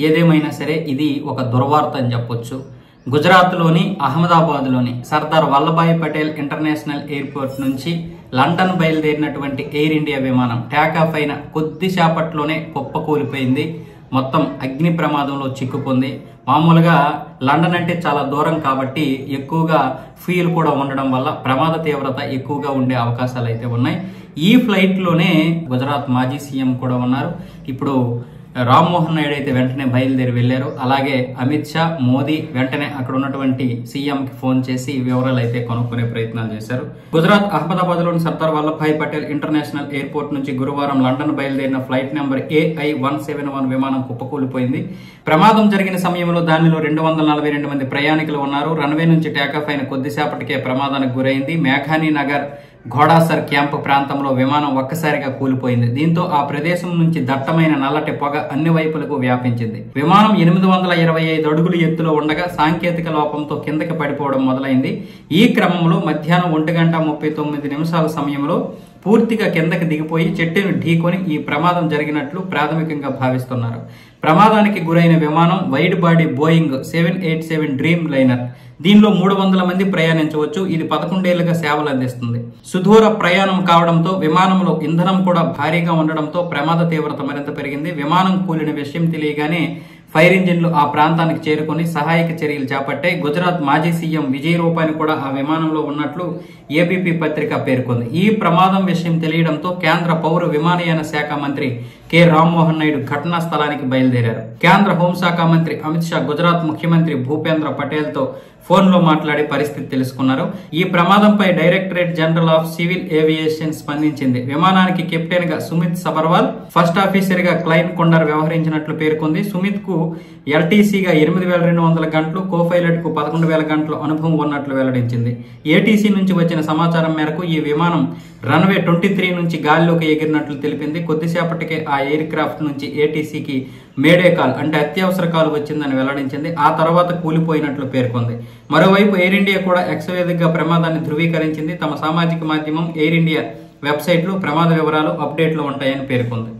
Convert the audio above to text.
ఏదేమైనా సరే ఇది ఒక దుర్వార్త అని చెప్పొచ్చు. గుజరాత్లోని అహ్మదాబాద్లోని సర్దార్ వల్లభాయ్ పటేల్ ఇంటర్నేషనల్ ఎయిర్పోర్ట్ నుంచి లండన్ బయలుదేరినటువంటి ఎయిర్ ఇండియా విమానం టేకాఫ్ అయిన కొద్దిసేపట్లోనే కుప్పకూలిపోయింది. మొత్తం అగ్ని ప్రమాదంలో చిక్కుకుంది. మామూలుగా లండన్ అంటే చాలా దూరం కాబట్టి ఎక్కువగా ఫ్యూయల్ కూడా ఉండడం వల్ల ప్రమాద తీవ్రత ఎక్కువగా ఉండే అవకాశాలు అయితే ఉన్నాయి. ఈ ఫ్లైట్ లోనే గుజరాత్ మాజీ సీఎం కూడా ఉన్నారు. ఇప్పుడు రామ్మోహన్ నాయుడు అయితే వెంటనే బయలుదేరి వెళ్లారు. అలాగే అమిత్ షా, మోదీ వెంటనే అక్కడ ఉన్నటువంటి సీఎం కి ఫోన్ చేసి వివరాలు అయితే కనుక్కునే ప్రయత్నాలు చేశారు. గుజరాత్ అహ్మదాబాద్ లోని సర్దార్ వల్లభాయ్ పటేల్ ఇంటర్నేషనల్ ఎయిర్పోర్ట్ నుంచి గురువారం లండన్ బయలుదేరిన ఫ్లైట్ నెంబర్ AI-171 విమానం కుప్పకూలిపోయింది. ప్రమాదం జరిగిన సమయంలో దానిలో 242 మంది ప్రయాణికులు ఉన్నారు. రన్వే నుంచి టేకాఫ్ అయిన కొద్దిసేపటికే ప్రమాదానికి గురైంది. మేఘానీ నగర్ ఘోడాసర్ క్యాంపు ప్రాంతంలో విమానం ఒక్కసారిగా కూలిపోయింది. దీంతో ఆ ప్రదేశం నుంచి దట్టమైన నల్లటి పొగ అన్ని వైపులకు వ్యాపించింది. విమానం 825 అడుగులు ఎత్తులో ఉండగా సాంకేతిక లోపంతో కిందకి పడిపోవడం మొదలైంది. ఈ క్రమంలో మధ్యాహ్నం 1:39 సమయంలో పూర్తిగా కిందకి దిగిపోయి చెట్టును ఢీకొని ఈ ప్రమాదం జరిగినట్లు ప్రాథమికంగా భావిస్తున్నారు. ప్రమాదానికి గురైన విమానం wide body Boeing 787 dream liner. దీనిలో 300 మంది ప్రయాణించవచ్చు. ఇది 11 ఏళ్లుగా సేవలు అందిస్తుంది. సుదూర ప్రయాణం కావడంతో విమానంలో ఇంధనం కూడా భారీగా ఉండడంతో ప్రమాద తీవ్రత మరింత పెరిగింది. విమానం కూలిన విషయం తెలియగానే ఫైర్ ఇంజిన్లు ఆ ప్రాంతానికి చేరుకుని సహాయక చర్యలు చేపట్టాయి. గుజరాత్ మాజీ సీఎం విజయ్ రూపాని కూడా ఆ విమానంలో ఉన్నట్లు ఏబీపీ పత్రిక పేర్కొంది. ఈ ప్రమాదం విషయం తెలియడంతో కేంద్ర పౌర విమానయాన శాఖ మంత్రి కె రామ్మోహన్ నాయుడు ఘటనా స్థలానికి బయలుదేరారు. కేంద్ర హోంశాఖ మంత్రి అమిత్ షా గుజరాత్ ముఖ్యమంత్రి భూపేంద్ర పటేల్ తో ఫోన్ లో మాట్లాడి పరిస్థితి తెలుసుకున్నారు. ఈ ప్రమాదంపై directorate general of civil aviation స్పందించింది. విమానానికి కెప్టెన్ గా సుమిత్ సబర్వాల్, ఫస్ట్ ఆఫీసర్ గా క్లైన్ కొండర్ వ్యవహరించినట్లు పేర్కొంది. సుమిత్ కు ఎల్టీసీగా 8,200 గంటలు, కో పైలట్ కు 11,000 గంటలు అనుభవం ఉన్నట్లు వెల్లడించింది. ఏటీసీ నుంచి వచ్చిన సమాచారం మేరకు ఈ విమానం రన్వే 23 నుంచి గాలిలోకి ఎగిరినట్లు తెలిపింది. కొద్దిసేపటికే ఆ ఎయిర్ క్రాఫ్ట్ నుంచి ఏటీసీకి మేడే కాల్ అంటే అత్యవసర కాల్ వచ్చిందని వెల్లడించింది. ఆ తర్వాత కూలిపోయినట్లు పేర్కొంది. మరోవైపు ఎయిర్ ఇండియా కూడా ఎక్స్ వేదికగా ప్రమాదాన్ని ధృవీకరించింది. తమ సామాజిక మాధ్యమం ఎయిర్ ఇండియా వెబ్సైట్ లో ప్రమాద వివరాలు అప్డేట్లు ఉంటాయని పేర్కొంది.